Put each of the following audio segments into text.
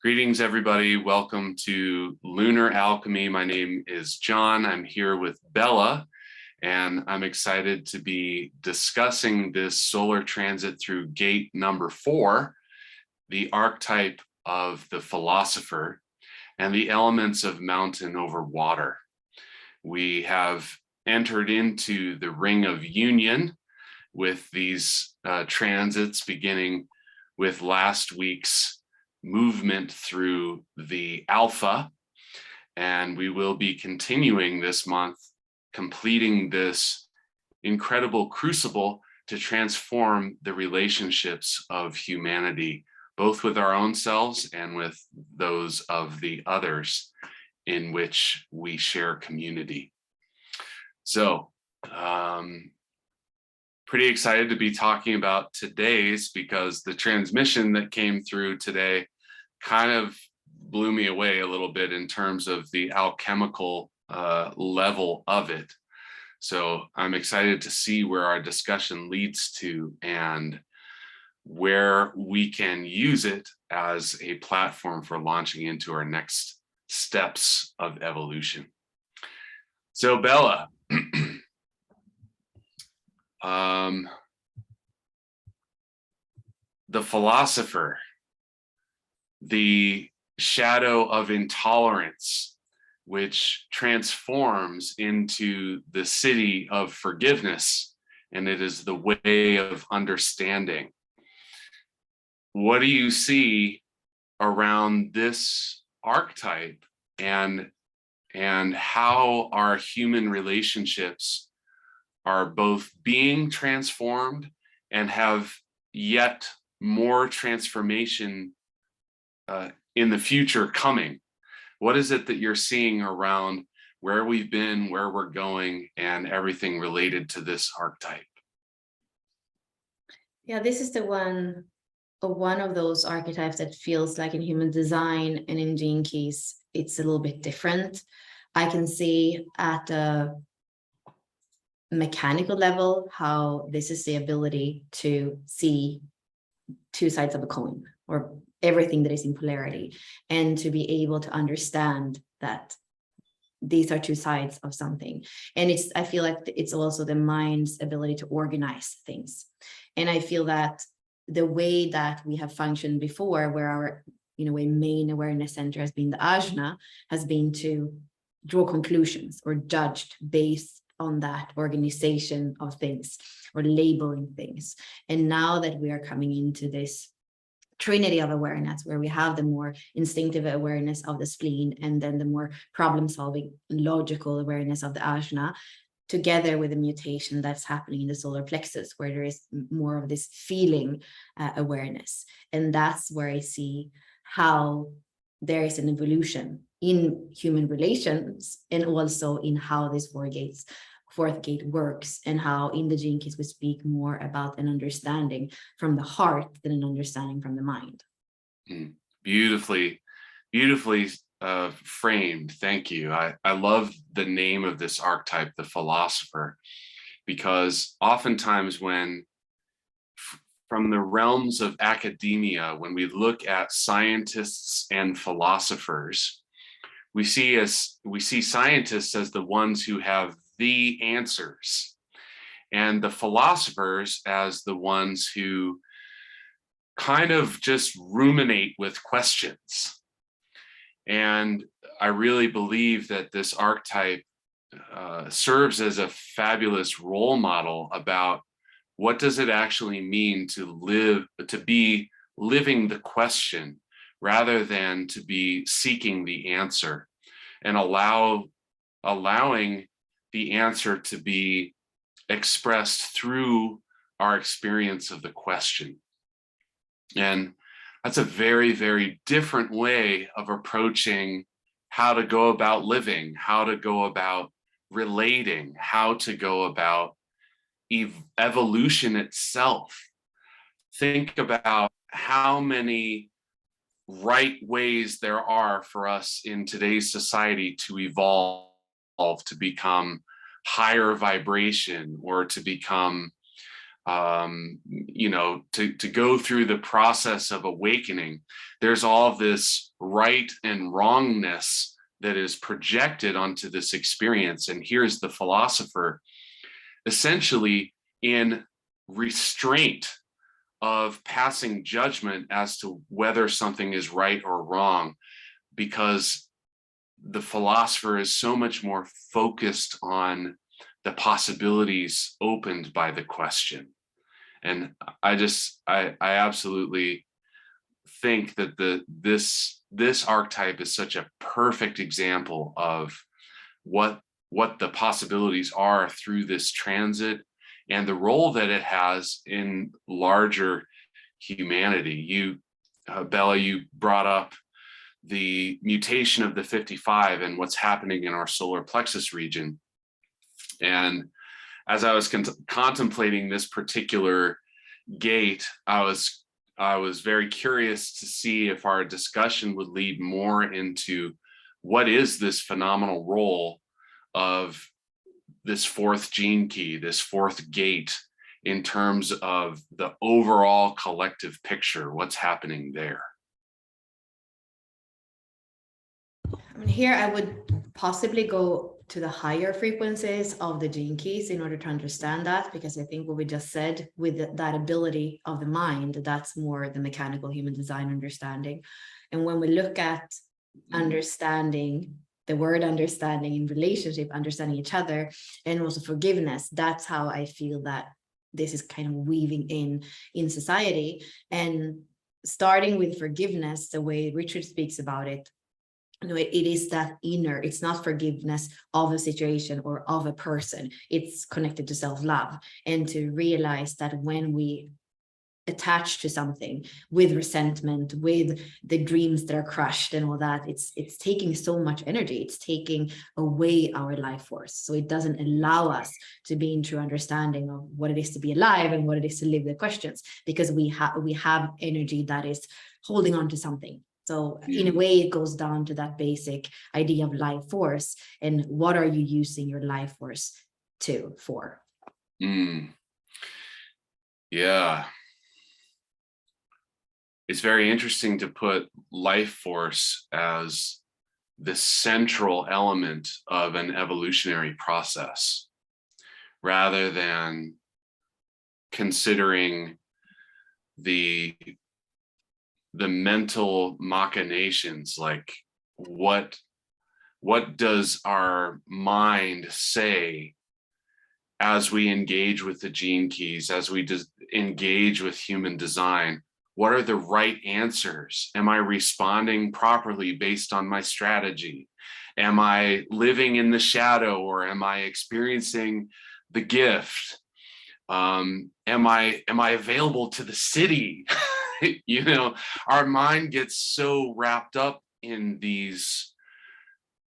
Greetings, everybody. Welcome to Lunar Alchemy. My name is John. I'm here with Bella, and I'm excited to be discussing this solar transit through gate number 4, the archetype of the philosopher, and the elements of mountain over water. We have entered into the ring of union with these transits, beginning with last week's movement through the alpha, and we will be continuing this month, completing this incredible crucible to transform the relationships of humanity, both with our own selves and with those of the others in which we share community. So pretty excited to be talking about today's, because the transmission that came through today kind of blew me away a little bit in terms of the alchemical level of it. So I'm excited to see where our discussion leads to and where we can use it as a platform for launching into our next steps of evolution. So Bella, the philosopher, the shadow of intolerance, which transforms into the city of forgiveness, and it is the way of understanding. What do you see around this archetype, and how our human relationships are both being transformed and have yet more transformation in the future coming? What is it that you're seeing around where we've been, where we're going, and everything related to this archetype? Yeah, this is the one of those archetypes that feels like in human design and in Gene Keys, it's a little bit different. I can see at a mechanical level how this is the ability to see two sides of a coin, or everything that is in polarity, and to be able to understand that these are two sides of something. And I feel like it's also the mind's ability to organize things. And I feel that the way that we have functioned before, where our, in a way, main awareness center has been the ajna, has been to draw conclusions or judged based on that organization of things or labeling things. And now that we are coming into this trinity of awareness, where we have the more instinctive awareness of the spleen, and then the more problem-solving logical awareness of the ajna, together with the mutation that's happening in the solar plexus, where there is more of this feeling awareness. And that's where I see how there is an evolution in human relations, and also in how this fourth gate works, and how in the Gene Keys we speak more about an understanding from the heart than an understanding from the mind. Beautifully framed. Thank you. I love the name of this archetype, the philosopher, because oftentimes when from the realms of academia, when we look at scientists and philosophers, we see scientists as the ones who have the answers, and the philosophers as the ones who kind of just ruminate with questions. And I really believe that this archetype serves as a fabulous role model about what does it actually mean to be living the question rather than to be seeking the answer, and allowing the answer to be expressed through our experience of the question. And that's a very, very different way of approaching how to go about living, how to go about relating, how to go about evolution itself. Think about how many right ways there are for us in today's society to evolve, to become higher vibration, or to become to go through the process of awakening, there's all this right and wrongness that is projected onto this experience. And here's the philosopher essentially in restraint of passing judgment as to whether something is right or wrong, because the philosopher is so much more focused on the possibilities opened by the question. And I absolutely think that this archetype is such a perfect example of what the possibilities are through this transit and the role that it has in larger humanity. You, Bella, you brought up the mutation of the 55 and what's happening in our solar plexus region. And as I was contemplating this particular gate, I was very curious to see if our discussion would lead more into what is this phenomenal role of this fourth gene key, this fourth gate, in terms of the overall collective picture, what's happening there. I mean, here I would possibly go to the higher frequencies of the gene keys in order to understand that, because I think what we just said with that ability of the mind, that's more the mechanical human design understanding. And when we look at understanding, the word understanding in relationship, understanding each other, and also forgiveness, that's how I feel that this is kind of weaving in society. And starting with forgiveness, the way Richard speaks about it, it is that inner, it's not forgiveness of a situation or of a person, it's connected to self-love, and to realize that when we attach to something with resentment, with the dreams that are crushed and all that, it's taking so much energy, it's taking away our life force. So it doesn't allow us to be in true understanding of what it is to be alive and what it is to live the questions, because we have energy that is holding on to something. So in a way, it goes down to that basic idea of life force, and what are you using your life force for? Yeah. It's very interesting to put life force as the central element of an evolutionary process, rather than considering the mental machinations, like what does our mind say as we engage with the gene keys, as we engage with human design? What are the right answers? Am I responding properly based on my strategy? Am I living in the shadow, or am I experiencing the gift? Am I available to the city? Our mind gets so wrapped up in these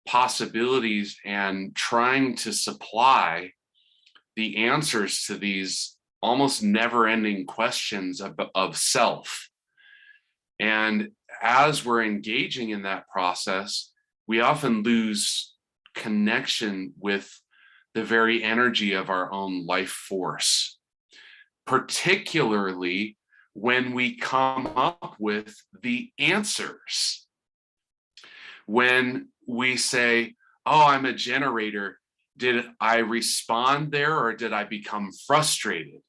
possibilities and trying to supply the answers to these almost never-ending questions of self. And as we're engaging in that process, we often lose connection with the very energy of our own life force, particularly when we come up with the answers. When we say, oh, I'm a generator, did I respond there, or did I become frustrated?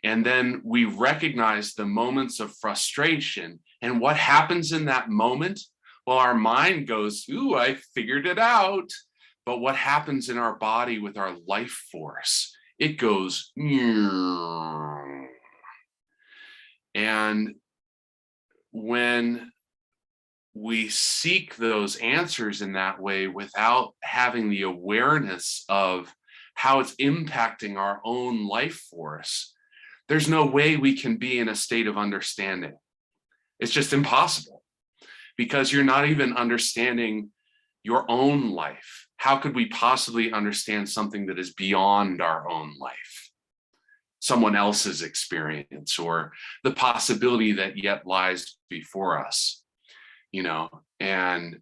And then we recognize the moments of frustration. And what happens in that moment? Well, our mind goes, ooh, I figured it out. But what happens in our body with our life force? It goes, and when we seek those answers in that way without having the awareness of how it's impacting our own life force, there's no way we can be in a state of understanding. It's just impossible, because you're not even understanding your own life. How could we possibly understand something that is beyond our own life, someone else's experience, or the possibility that yet lies before us? And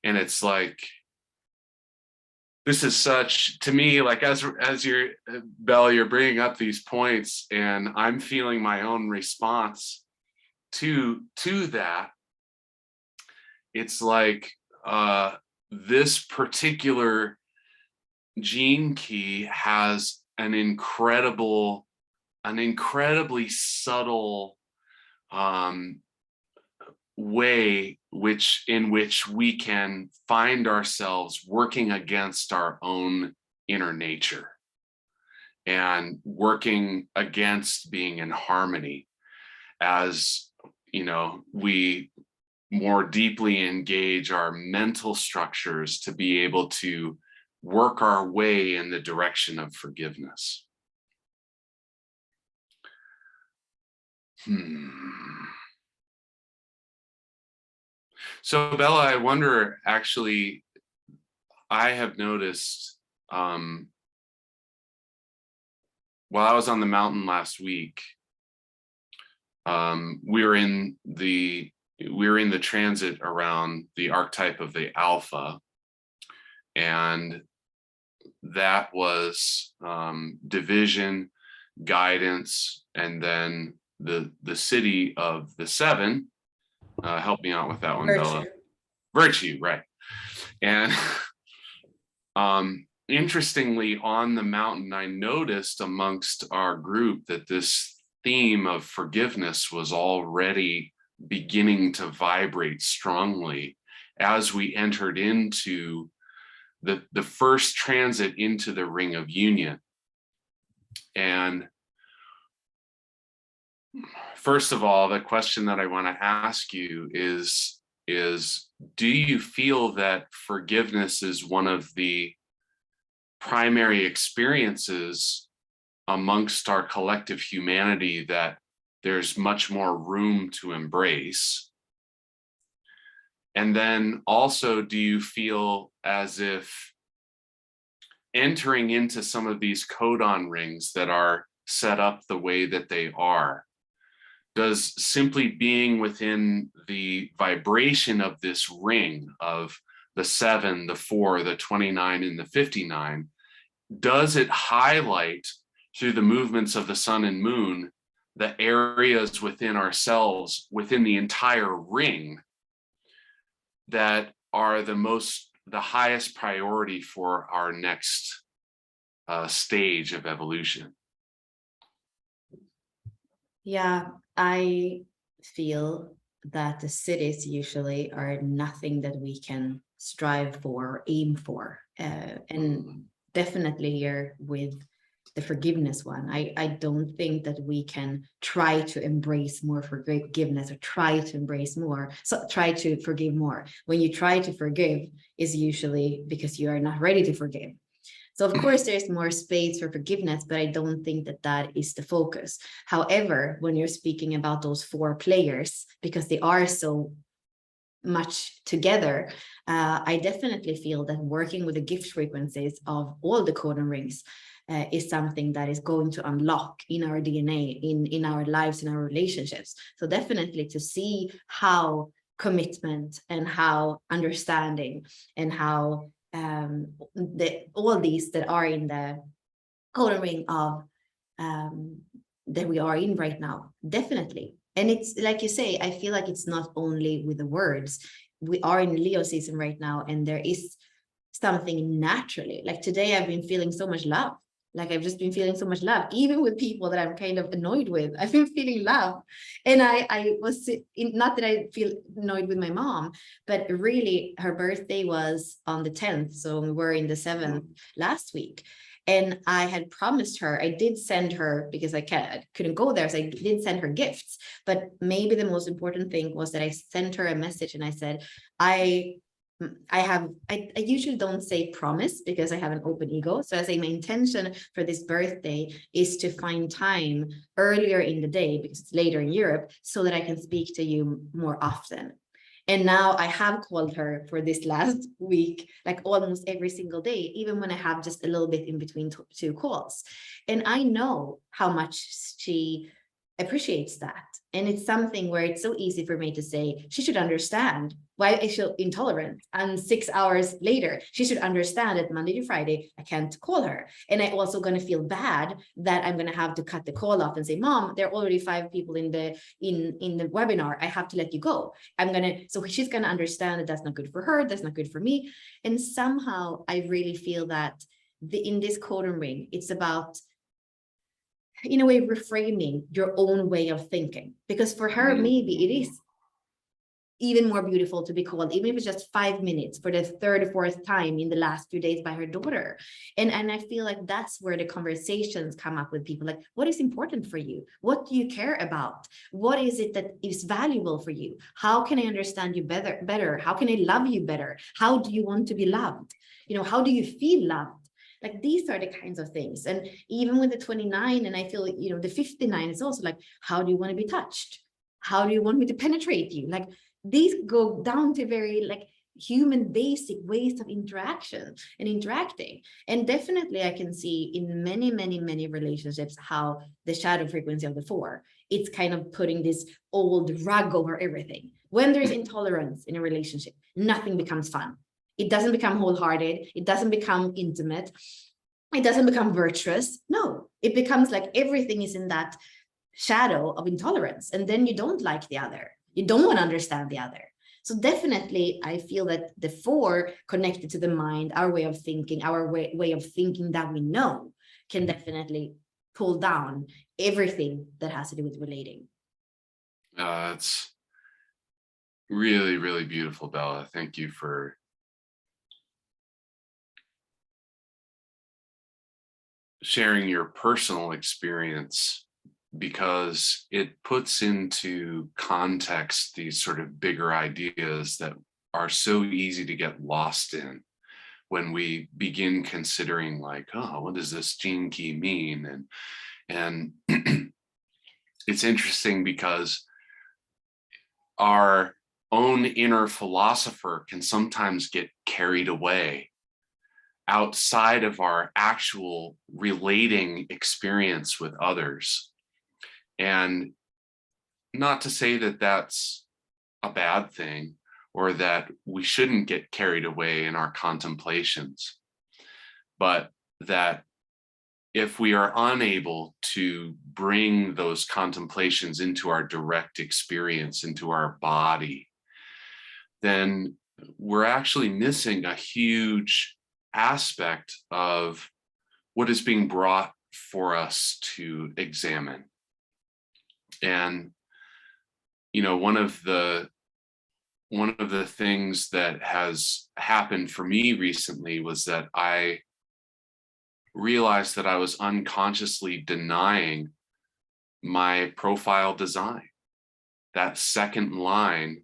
it's like, this is such, to me, like as you're, Bella, you're bringing up these points, and I'm feeling my own response to that. It's like this particular gene key has an incredibly subtle way in which we can find ourselves working against our own inner nature and working against being in harmony as, we more deeply engage our mental structures to be able to work our way in the direction of forgiveness. So Bella, I wonder, actually, I have noticed while I was on the mountain last week, we were in the transit around the archetype of the Alpha, and that was division, guidance, and then the city of the seven. Help me out with that one, Virtue. Bella. Virtue, right? And interestingly, on the mountain, I noticed amongst our group that this theme of forgiveness was already beginning to vibrate strongly as we entered into the first transit into the ring of union. And first of all, the question that I want to ask you is do you feel that forgiveness is one of the primary experiences amongst our collective humanity that there's much more room to embrace? And then also, do you feel as if entering into some of these codon rings that are set up the way that they are, does simply being within the vibration of this ring of the 7, the 4, the 29, and the 59, does it highlight through the movements of the sun and moon the areas within ourselves, within the entire ring, that are the highest priority for our next stage of evolution? Yeah, I feel that the cities usually are nothing that we can strive for, aim for, and definitely here with the forgiveness one. I don't think that we can try to embrace more forgiveness or try to embrace more. So try to forgive more. When you try to forgive is usually because you are not ready to forgive. So of course there's more space for forgiveness, but I don't think that that is the focus. However, when you're speaking about those 4 players, because they are so much together, I definitely feel that working with the gift frequencies of all the codon rings is something that is going to unlock in our DNA, in our lives, in our relationships. So definitely to see how commitment and how understanding and how all these that are in the codon ring of that we are in right now, definitely. And it's like you say, I feel like it's not only with the words. We are in Leo season right now, and there is something naturally, like today I've been feeling so much love. Like I've just been feeling so much love, even with people that I'm kind of annoyed with. I've been feeling love. And I was not that I feel annoyed with my mom, but really her birthday was on the 10th. So we were in the 7th last week. And I had promised her, I did send her, because I couldn't go there, so I did send her gifts. But maybe the most important thing was that I sent her a message and I said, I usually don't say promise because I have an open ego. So I say my intention for this birthday is to find time earlier in the day, because it's later in Europe, so that I can speak to you more often. And now I have called her for this last week, like almost every single day, even when I have just a little bit in between 2 calls. And I know how much she appreciates that. And it's something where it's so easy for me to say, she should understand why I feel intolerant. And 6 hours later, she should understand that Monday to Friday, I can't call her. And I also going to feel bad that I'm going to have to cut the call off and say, Mom, there are already 5 people in the webinar. I have to let you go. So she's going to understand that that's not good for her. That's not good for me. And somehow I really feel that in this codon ring, it's about, in a way, reframing your own way of thinking, because for her, maybe it is even more beautiful to be called, even if it's just 5 minutes for the third or fourth time in the last few days by her daughter. And I feel like that's where the conversations come up with people, like, what is important for you? What do you care about? What is it that is valuable for you? How can I understand you better? How can I love you better? How do you want to be loved? How do you feel loved? Like, these are the kinds of things. And even with the 29, and I feel, the 59 is also like, how do you want to be touched? How do you want me to penetrate you? Like, these go down to very like human basic ways of interaction and interacting. And definitely I can see in many, many, many relationships how the shadow frequency of the 4, it's kind of putting this old rug over everything. When there's intolerance in a relationship, nothing becomes fun. It doesn't become wholehearted. It doesn't become intimate. It doesn't become virtuous. No, it becomes like everything is in that shadow of intolerance. And then you don't like the other. You don't want to understand the other. So definitely, I feel that the 4 connected to the mind, our way of thinking, our way of thinking that we know, can definitely pull down everything that has to do with relating. It's really, really beautiful, Bella. Thank you for sharing your personal experience, because it puts into context these sort of bigger ideas that are so easy to get lost in when we begin considering, like, oh, what does this gene key mean? And it's interesting because our own inner philosopher can sometimes get carried away outside of our actual relating experience with others. And not to say that that's a bad thing, or that we shouldn't get carried away in our contemplations, but that if we are unable to bring those contemplations into our direct experience, into our body, then we're actually missing a huge aspect of what is being brought for us to examine. And one of the things that has happened for me recently was that I realized that I was unconsciously denying my profile design. That second line,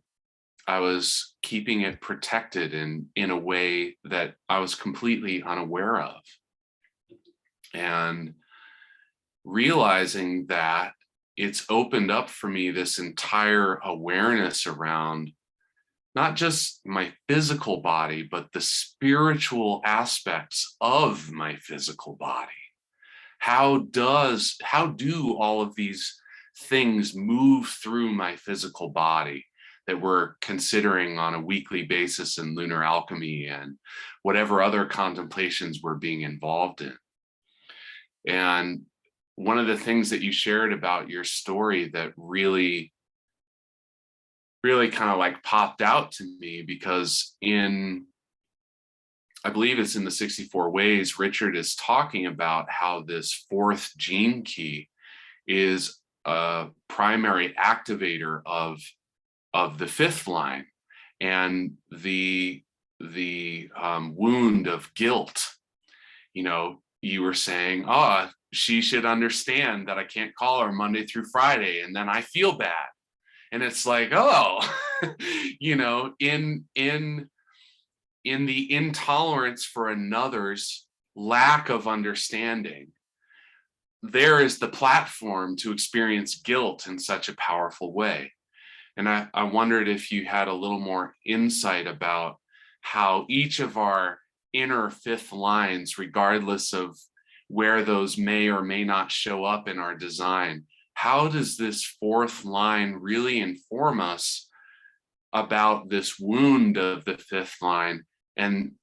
I was keeping it protected in a way that I was completely unaware of. And realizing that, it's opened up for me this entire awareness around not just my physical body, but the spiritual aspects of my physical body. How do all of these things move through my physical body that we're considering on a weekly basis in Lunar Alchemy and whatever other contemplations we're being involved in? And one of the things that you shared about your story that really kind of like popped out to me, because I believe it's in the 64 Ways, Richard is talking about how this 4th gene key is a primary activator of the 5th line, and the wound of guilt. You were saying, she should understand that I can't call her Monday through Friday, and then I feel bad. And it's like, in the intolerance for another's lack of understanding, there is the platform to experience guilt in such a powerful way. And I wondered if you had a little more insight about how each of our inner 5th lines, regardless of where those may or may not show up in our design, how does this fourth line really inform us about this wound of the fifth line, and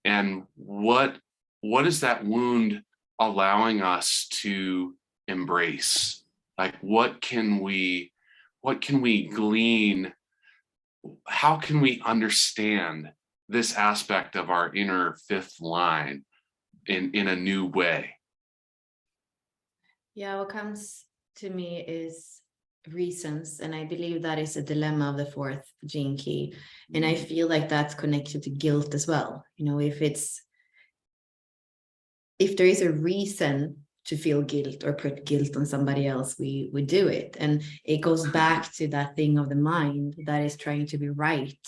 what is that wound allowing us to embrace? Like, what can we glean? How can we understand this aspect of our inner fifth line in a new way? Yeah, what comes to me is reasons, and I believe that is a dilemma of the fourth gene key, and I feel like that's connected to guilt as well. You know, if there is a reason to feel guilt or put guilt on somebody else, we do it, and it goes back to that thing of the mind that is trying to be right.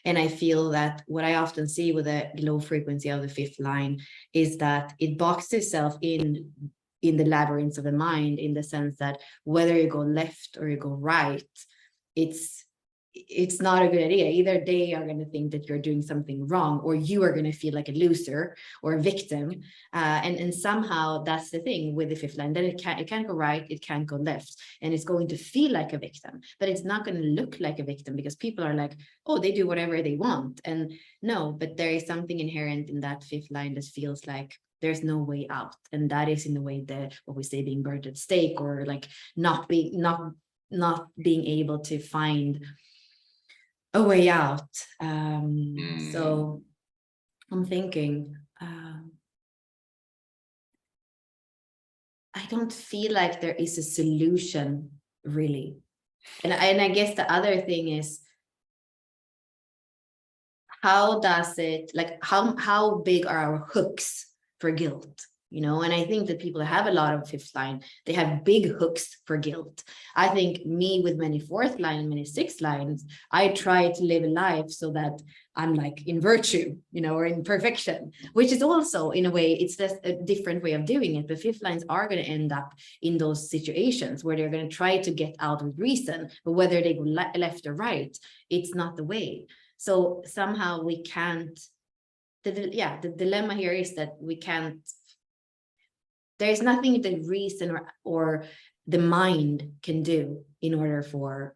And I feel that what I often see with the low frequency of the fifth line is that it boxes itself in the labyrinths of the mind, in the sense that whether you go left or you go right, it's not a good idea. Either they are going to think that you're doing something wrong, or you are going to feel like a loser or a victim. And somehow that's the thing with the fifth line, that it can't go right, it can't go left, and it's going to feel like a victim, but it's not going to look like a victim, because people are like, oh, they do whatever they want. And no, but there is something inherent in that fifth line that feels like there's no way out, and that is in the way that what we say being burnt at stake, or like not being able to find a way out. So I'm thinking, I don't feel like there is a solution really. And I guess the other thing is, how does it, like, how big are our hooks for guilt? You know, and I think that people have a lot of fifth line, they have big hooks for guilt. I think me with many fourth line and many sixth lines, I try to live a life so that I'm like in virtue, you know, or in perfection, which is also in a way, it's just a different way of doing it. But fifth lines are going to end up in those situations where they're going to try to get out with reason, but whether they go left or right, it's not the way. So somehow we can't, the dilemma here is that we can't, there's nothing that reason or the mind can do in order for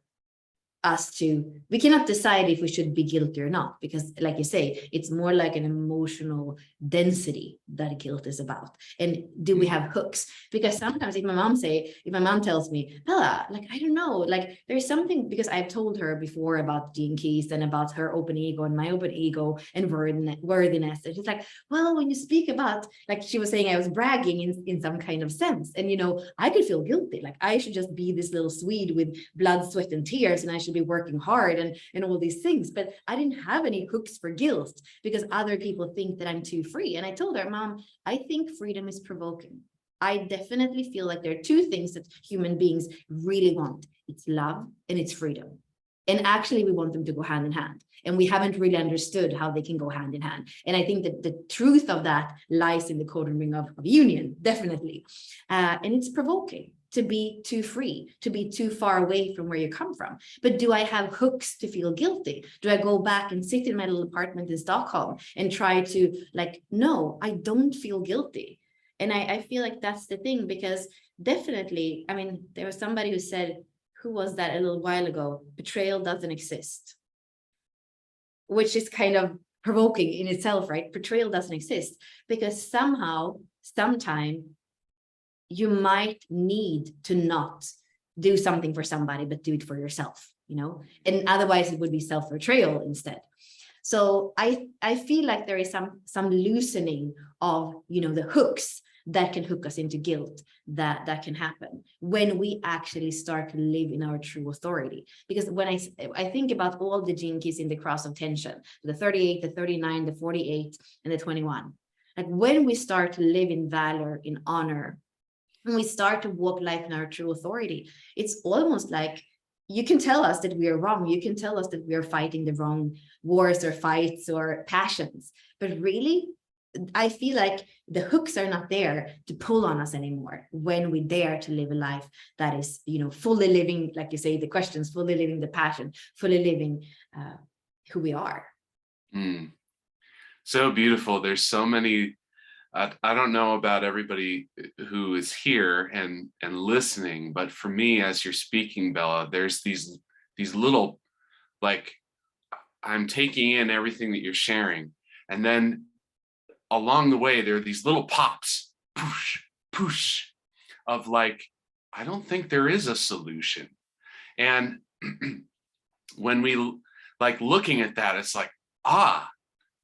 us to, we cannot decide if we should be guilty or not, because like you say, it's more like an emotional density that guilt is about. And do we have hooks? Because sometimes if my mom tells me, Bella, like, I don't know, like there's something, because I've told her before about gene keys and about her open ego and my open ego and worthiness. And she's like, well, when you speak about, like she was saying, I was bragging in some kind of sense. And, you know, I could feel guilty. Like I should just be this little Swede with blood, sweat, and tears. And I should be working hard and all these things, but I didn't have any hooks for guilt because other people think that I'm too free. And I told her, Mom, I think freedom is provoking. I definitely feel like there are two things that human beings really want. It's love and it's freedom. And actually we want them to go hand in hand. And we haven't really understood how they can go hand in hand. And I think that the truth of that lies in the codon ring of union, definitely. And it's provoking to be too free, to be too far away from where you come from. But do I have hooks to feel guilty? Do I go back and sit in my little apartment in Stockholm and try to, like, no, I don't feel guilty. And I feel like that's the thing, because definitely, I mean, there was somebody who said, who was that a little while ago? Betrayal doesn't exist, which is kind of provoking in itself, right? Betrayal doesn't exist because somehow, sometime, you might need to not do something for somebody, but do it for yourself, you know, and otherwise it would be self-betrayal instead. So I feel like there is some loosening of, you know, the hooks that can hook us into guilt that can happen when we actually start to live in our true authority. Because when I think about all the gene keys in the cross of tension, the 38, the 39, the 48, and the 21, like when we start to live in valor, in honor, when we start to walk life in our true authority, it's almost like you can tell us that we are wrong. You can tell us that we are fighting the wrong wars or fights or passions. But really, I feel like the hooks are not there to pull on us anymore when we dare to live a life that is, you know, fully living, like you say, the questions, fully living the passion, fully living who we are. So beautiful. There's so many I don't know about everybody who is here and listening, but for me, as you're speaking, Bella, there's these little, like, I'm taking in everything that you're sharing, and then along the way there are these little pops, push, push, of like, I don't think there is a solution. And when we like looking at that, it's like,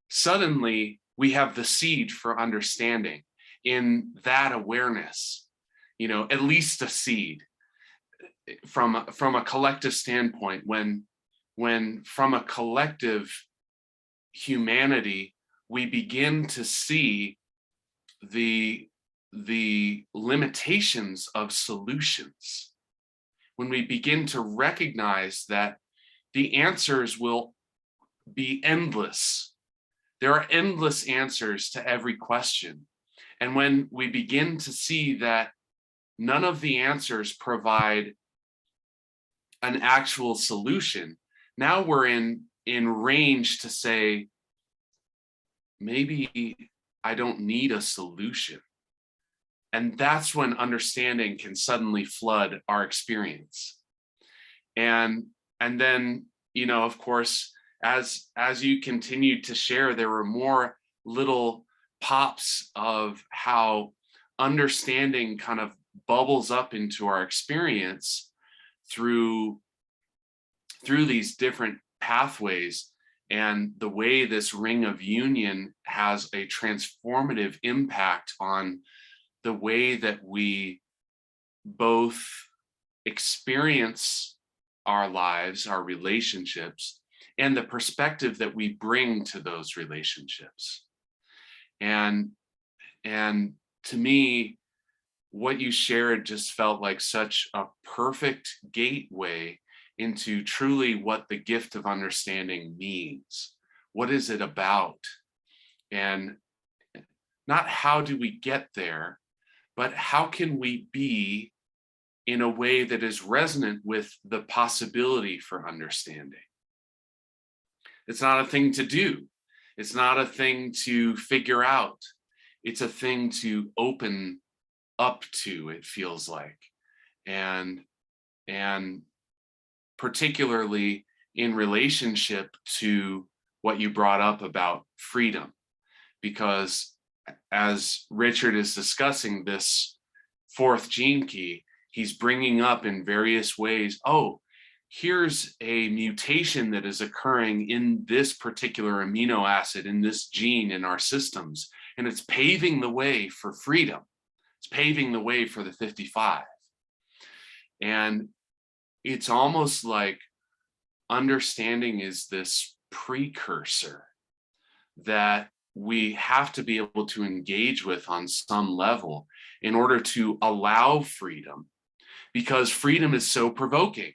suddenly we have the seed for understanding in that awareness, at least a seed from a collective standpoint, when from a collective humanity, we begin to see the limitations of solutions, when we begin to recognize that the answers will be endless. There are endless answers to every question. And when we begin to see that none of the answers provide an actual solution, now we're in range to say, maybe I don't need a solution. And that's when understanding can suddenly flood our experience. And then, of course, as you continued to share, there were more little pops of how understanding kind of bubbles up into our experience through these different pathways, and the way this ring of union has a transformative impact on the way that we both experience our lives, our relationships, and the perspective that we bring to those relationships. And to me, what you shared just felt like such a perfect gateway into truly what the gift of understanding means. What is it about? And not how do we get there, but how can we be in a way that is resonant with the possibility for understanding? It's not a thing to do. It's not a thing to figure out. It's a thing to open up to, it feels like. And particularly in relationship to what you brought up about freedom, because as Richard is discussing this fourth gene key, he's bringing up in various ways, here's a mutation that is occurring in this particular amino acid, in this gene in our systems, and it's paving the way for freedom. It's paving the way for the 55. And it's almost like understanding is this precursor that we have to be able to engage with on some level in order to allow freedom, because freedom is so provoking.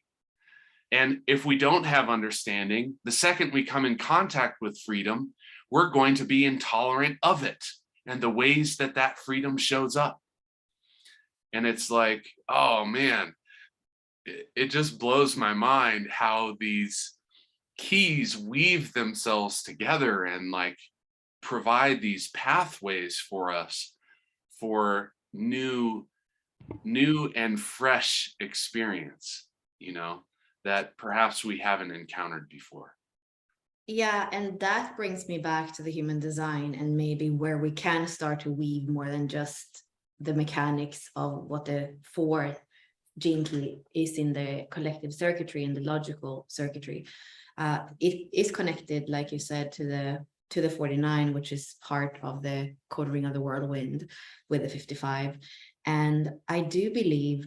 And if we don't have understanding, the second we come in contact with freedom, we're going to be intolerant of it and the ways that that freedom shows up. And it's like, oh man, it just blows my mind how these keys weave themselves together and like provide these pathways for us for new and fresh experience, that perhaps we haven't encountered before. Yeah, and that brings me back to the human design, and maybe where we can start to weave more than just the mechanics of what the fourth gene key is in the collective circuitry and the logical circuitry. It is connected, like you said, to the 49, which is part of the code ring of the whirlwind with the 55. And I do believe,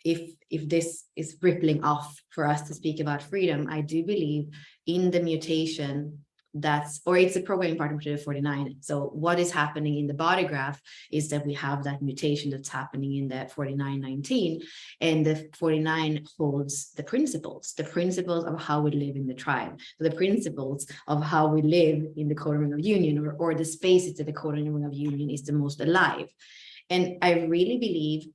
if this is rippling off for us to speak about freedom, I do believe in the mutation it's a programming partner to the 49. So what is happening in the body graph is that we have that mutation that's happening in that 4919, and the 49 holds the principles of how we live in the tribe. So the principles of how we live in the code ring of union, or the spaces that the code ring of union is the most alive. And I really believe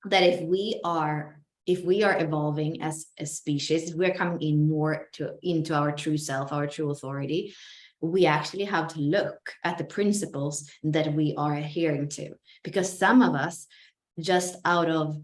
that if we are evolving as a species, if we're coming in more into our true self, our true authority, we actually have to look at the principles that we are adhering to, because some of us, just out of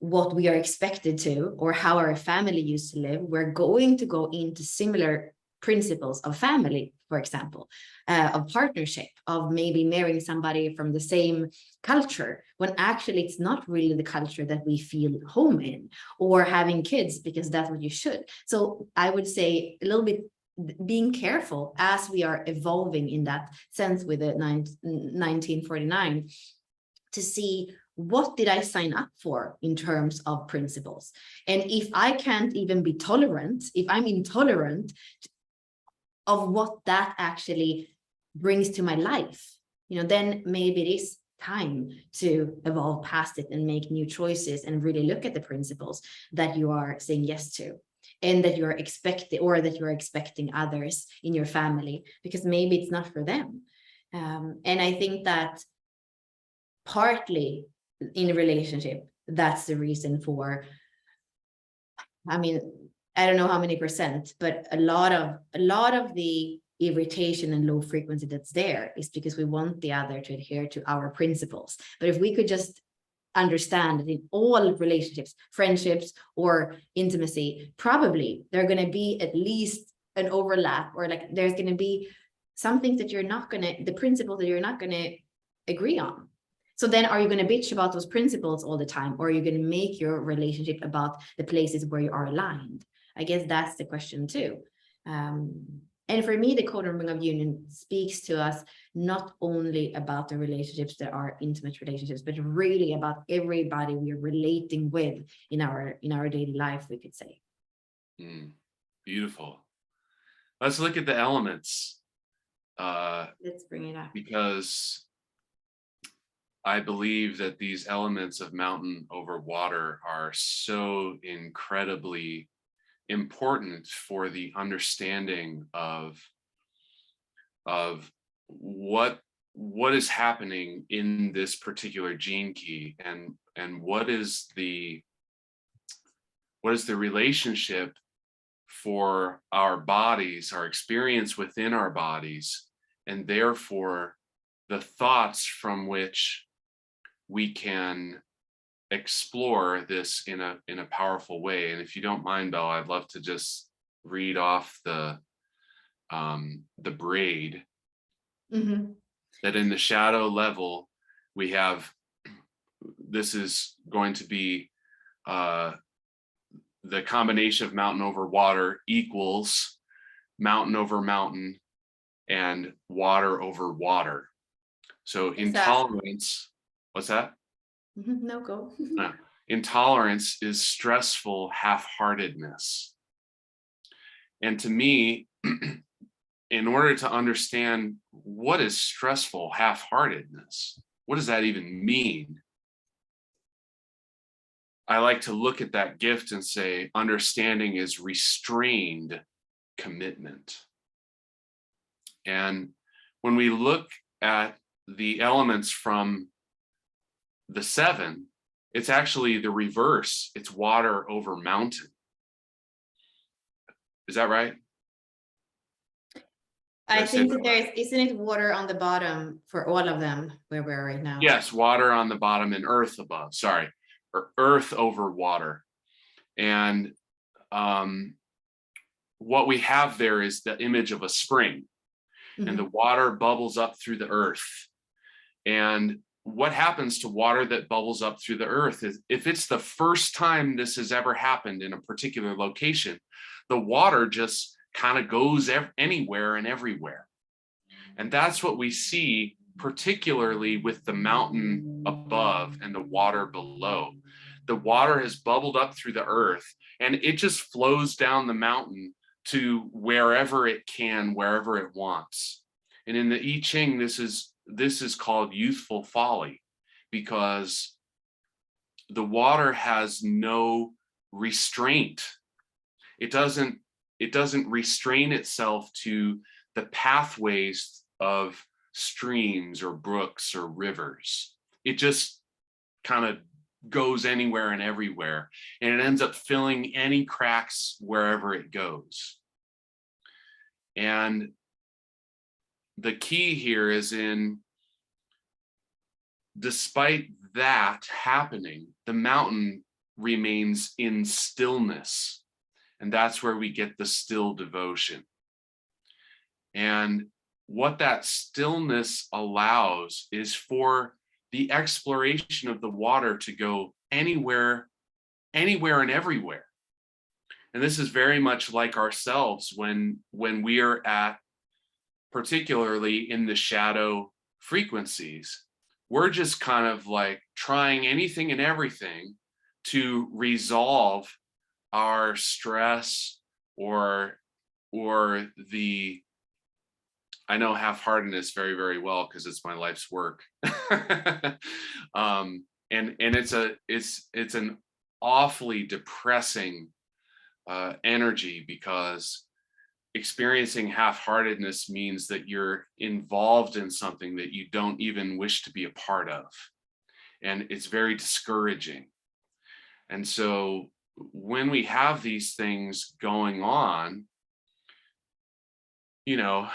what we are expected to, or how our family used to live, we're going to go into similar principles of family, for example, of partnership, of maybe marrying somebody from the same culture, when actually it's not really the culture that we feel home in, or having kids because that's what you should. So I would say a little bit being careful as we are evolving in that sense with the 1949, to see what did I sign up for in terms of principles. And if I can't even be tolerant, if I'm intolerant of what that actually brings to my life, then maybe it is time to evolve past it and make new choices and really look at the principles that you are saying yes to, and that you're expecting, or that you're expecting others in your family, because maybe it's not for them. And I think that partly in a relationship, that's the reason for, I don't know how many percent, but a lot of the irritation and low frequency that's there is because we want the other to adhere to our principles. But if we could just understand that in all relationships, friendships or intimacy, probably there are going to be at least an overlap, or like there's going to be some things that the principles that you're not going to agree on. So then are you going to bitch about those principles all the time, or are you going to make your relationship about the places where you are aligned? I guess that's the question too. And for me, the code and ring of union speaks to us not only about the relationships that are intimate relationships, but really about everybody we are relating with in our daily life, we could say. Beautiful. Let's look at the elements. Let's bring it up. Because I believe that these elements of mountain over water are so incredibly important for the understanding of what is happening in this particular gene key, and what is the relationship for our bodies, our experience within our bodies, and therefore the thoughts from which we can explore this in a powerful way. And if you don't mind, Bella, I'd love to just read off the braid. Mm-hmm. That in the shadow level, we have, this is going to be the combination of mountain over water equals mountain over mountain and water over water. So intolerance, what's that? No, go. No. Intolerance is stressful half-heartedness. And to me, in order to understand what is stressful half-heartedness, what does that even mean? I like to look at that gift and say, understanding is restrained commitment. And when we look at the elements from the 7, it's actually the reverse. It's water over mountain. Is that right? I think that isn't it water on the bottom for all of them where we're right now? Yes, water on the bottom and earth above. Sorry, earth over water. And what we have there is the image of a spring, and the water bubbles up through the earth. And what happens to water that bubbles up through the earth is, if it's the first time this has ever happened in a particular location, the water just kind of goes anywhere and everywhere. And that's what we see, particularly with the mountain above and the water below. The water has bubbled up through the earth, and it just flows down the mountain to wherever it can, wherever it wants. And in the I Ching, this is called youthful folly, because the water has no restraint. It doesn't restrain itself to the pathways of streams or brooks or rivers. It just kind of goes anywhere and everywhere, and it ends up filling any cracks wherever it goes. And the key here is despite that happening, the mountain remains in stillness. And that's where we get the still devotion. And what that stillness allows is for the exploration of the water to go anywhere and everywhere. And this is very much like ourselves when we are at, particularly in the shadow frequencies, we're just kind of like trying anything and everything to resolve our stress or the, I know half-heartedness very, very well because it's my life's work. And it's an awfully depressing energy, because experiencing half-heartedness means that you're involved in something that you don't even wish to be a part of. And it's very discouraging. And so when we have these things going on, you know,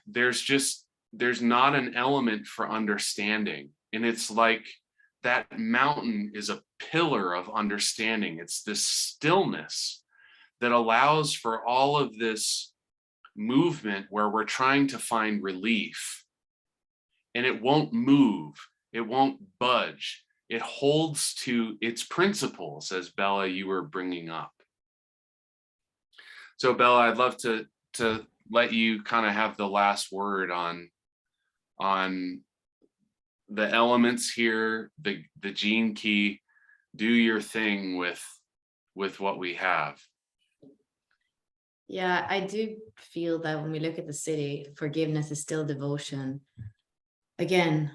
there's not an element for understanding. And it's like that mountain is a pillar of understanding. It's this stillness that allows for all of this movement where we're trying to find relief, and it won't move, it won't budge. It holds to its principles, as Bella, you were bringing up. So Bella, I'd love to let you kind of have the last word on the elements here, the gene key. Do your thing with what we have. Yeah, I do feel that when we look at the city, forgiveness is still devotion. Again,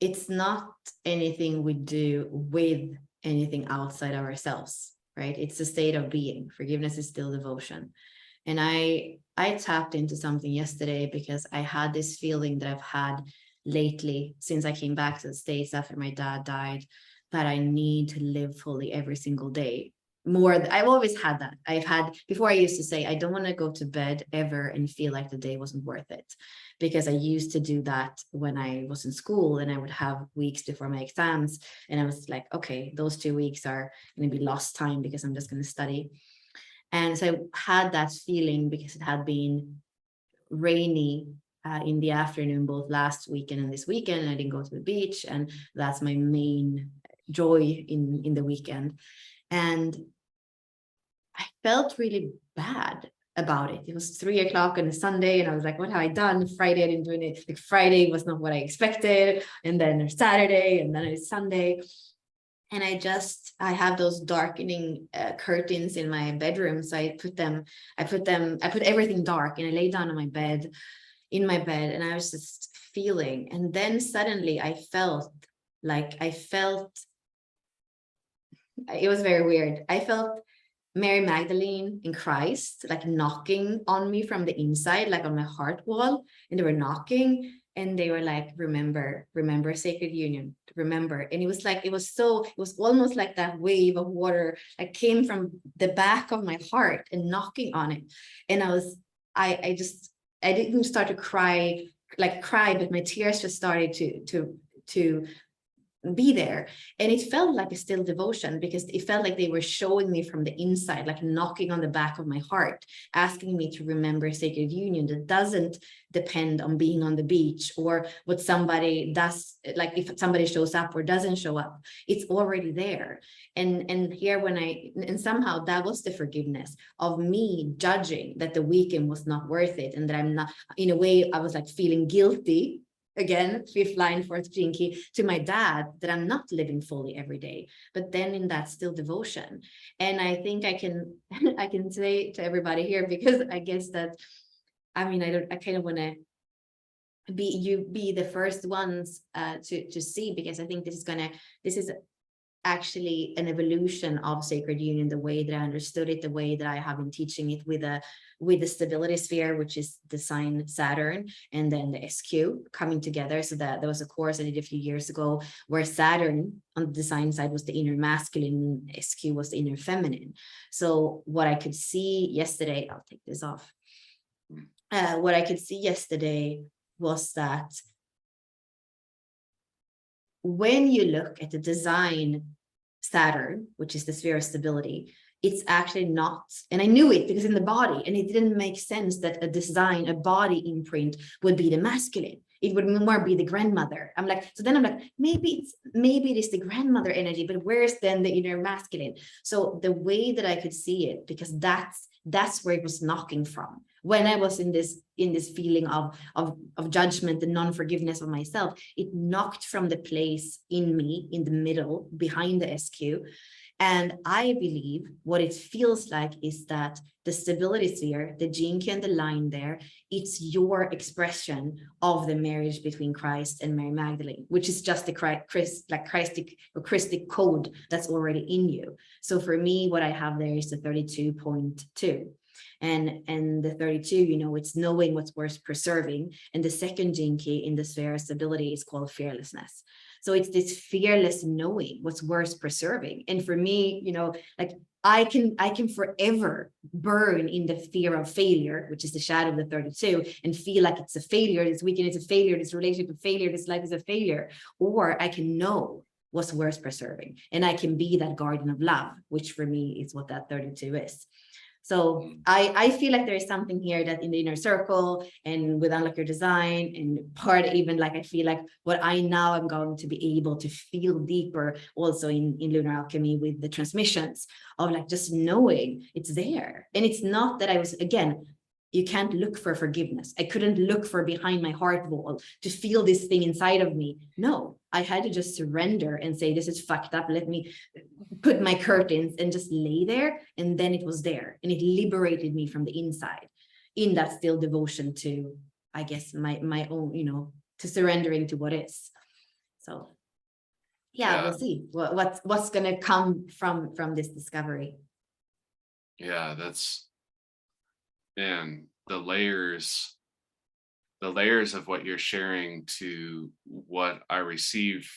it's not anything we do with anything outside ourselves, right? It's a state of being. Forgiveness is still devotion. And I tapped into something yesterday because I had this feeling that I've had lately since I came back to the States after my dad died, that I need to live fully every single day. I've always had that. Before I used to say, I don't want to go to bed ever and feel like the day wasn't worth it, because I used to do that when I was in school, and I would have weeks before my exams. And I was like, okay, those 2 weeks are going to be lost time because I'm just going to study. And so I had that feeling because it had been rainy in the afternoon, both last weekend and this weekend. And I didn't go to the beach, and that's my main joy in the weekend. And I felt really bad about it. It was 3 o'clock on a Sunday, and I was like, what have I done? Friday, I didn't do it. Like Friday was not what I expected. And then Saturday, and then it's Sunday. And I have those darkening curtains in my bedroom. So I put everything dark, and I lay down on my bed, and I was just feeling. And then suddenly I felt, it was very weird. I felt Mary Magdalene in Christ, like knocking on me from the inside, like on my heart wall. And they were knocking, and they were like, remember sacred union, remember. And it was almost like that wave of water that came from the back of my heart and knocking on it. And I didn't start to cry, but my tears just started to be there. And it felt like a still devotion, because it felt like they were showing me from the inside, like knocking on the back of my heart, asking me to remember sacred union that doesn't depend on being on the beach or what somebody does, like if somebody shows up or doesn't show up. It's already there. And here and somehow that was the forgiveness of me judging that the weekend was not worth it, and that I'm not, in a way I was like feeling guilty. Again, fifth line, fourth gene key, to my dad, that I'm not living fully every day, but then in that still devotion. And I think I can I can say to everybody here, because I guess that, I kind of want to be the first ones to see, because I think this is actually an evolution of sacred union, the way that I understood it, the way that I have been teaching it with the stability sphere, which is the sign Saturn, and then the SQ coming together. So that there was a course I did a few years ago where Saturn on the design side was the inner masculine, SQ was the inner feminine. So what I could see yesterday, I'll take this off. What I could see yesterday was that when you look at the design Saturn, which is the sphere of stability, it's actually not, and I knew it because in the body, and it didn't make sense that a design, a body imprint would be the masculine. It would more be the grandmother. I'm like, so then I'm like, maybe it is the grandmother energy, but where's then the inner masculine? So the way that I could see it, because that's where it was knocking from. When I was in this feeling of judgment and non-forgiveness of myself, it knocked from the place in me, in the middle, behind the SQ. And I believe what it feels like is that the stability sphere, the gene key and the line there, it's your expression of the marriage between Christ and Mary Magdalene, which is just the Christic code that's already in you. So for me, what I have there is the 32.2. And the 32, you know, it's knowing what's worth preserving. And the second gene key in the sphere of stability is called fearlessness. So it's this fearless knowing what's worth preserving. And for me, you know, like I can forever burn in the fear of failure, which is the shadow of the 32, and feel like it's a failure, this weekend is a failure, this relationship is a failure, this life is a failure. Or I can know what's worth preserving. And I can be that garden of love, which for me is what that 32 is. So I feel like there is something here that in the inner circle and with Unlock Your Design and part even like I feel like what I now am going to be able to feel deeper also in Lunar Alchemy with the transmissions of like just knowing it's there. And it's not that I was, again, you can't look for forgiveness. I couldn't look for behind my heart wall to feel this thing inside of me. No, I had to just surrender and say, this is fucked up. Let me put my curtains and just lay there. And then it was there. And it liberated me from the inside in that still devotion to, I guess, my own, you know, to surrendering to what is. So yeah. We'll see what's going to come from this discovery. Yeah, and the layers of what you're sharing to what I receive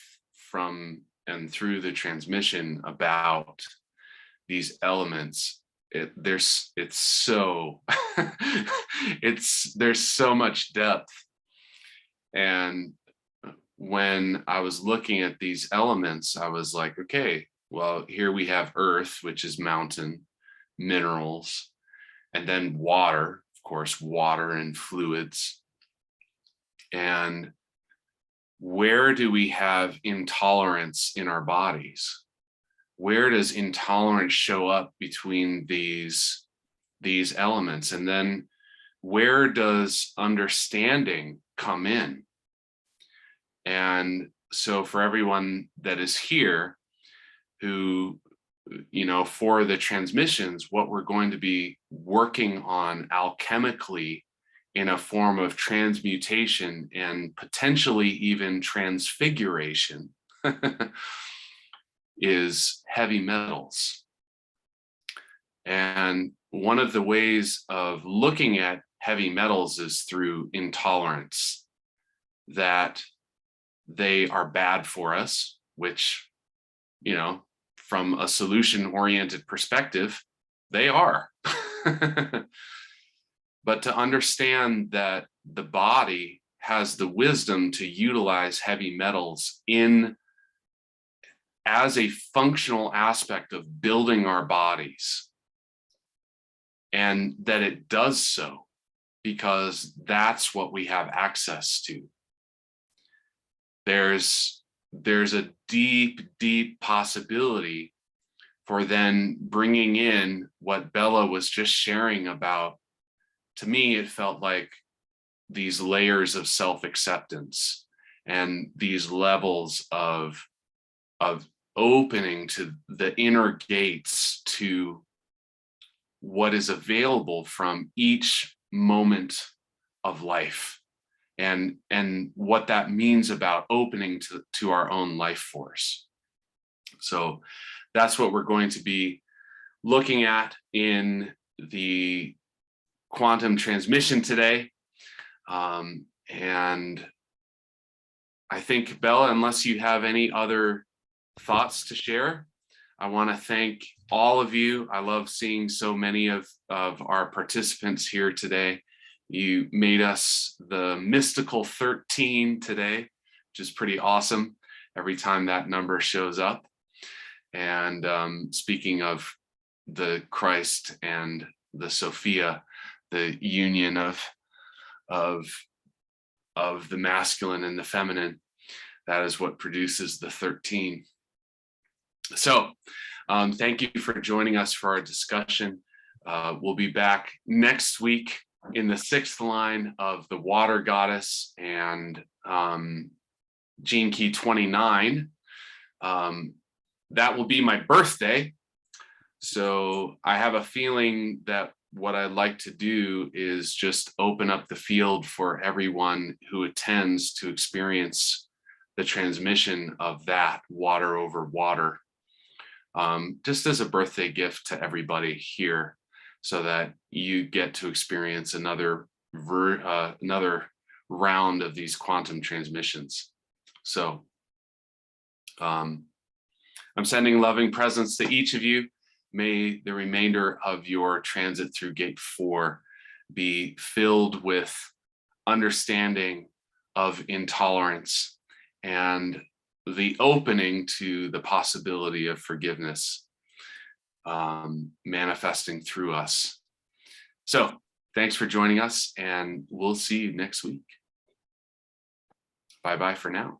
from and through the transmission about these elements, there's so there's so much depth. And when I was looking at these elements, I was like, okay, well, here we have earth, which is mountain, minerals, and then water, of course, water and fluids. And where do we have intolerance in our bodies? Where does intolerance show up between these elements? And then where does understanding come in? And so for everyone that is here who, you know, for the transmissions, what we're going to be working on alchemically in a form of transmutation and potentially even transfiguration is heavy metals. And one of the ways of looking at heavy metals is through intolerance, that they are bad for us, which, you know, from a solution-oriented perspective, they are. But to understand that the body has the wisdom to utilize heavy metals as a functional aspect of building our bodies, and that it does so because that's what we have access to. There's a deep possibility for then bringing in what Bella was just sharing about. To me, it felt like these layers of self-acceptance and these levels of opening to the inner gates to what is available from each moment of life, and what that means about opening to our own life force. So that's what we're going to be looking at in the quantum transmission today. And I think, Bella, unless you have any other thoughts to share, I want to thank all of you. I love seeing so many of our participants here today. You made us the mystical 13 today, which is pretty awesome every time that number shows up. And speaking of the Christ and the Sophia, the union of the masculine and the feminine, that is what produces the 13. So thank you for joining us for our discussion. We'll be back next week in the 6th line of the water goddess and gene key 29. That will be my birthday. So I have a feeling that what I'd like to do is just open up the field for everyone who attends to experience the transmission of that water over water, just as a birthday gift to everybody here, so that you get to experience another round of these quantum transmissions. So I'm sending loving presence to each of you. May the remainder of your transit through gate 4 be filled with understanding of intolerance and the opening to the possibility of forgiveness manifesting through us. So thanks for joining us, and we'll see you next week. Bye-bye for now.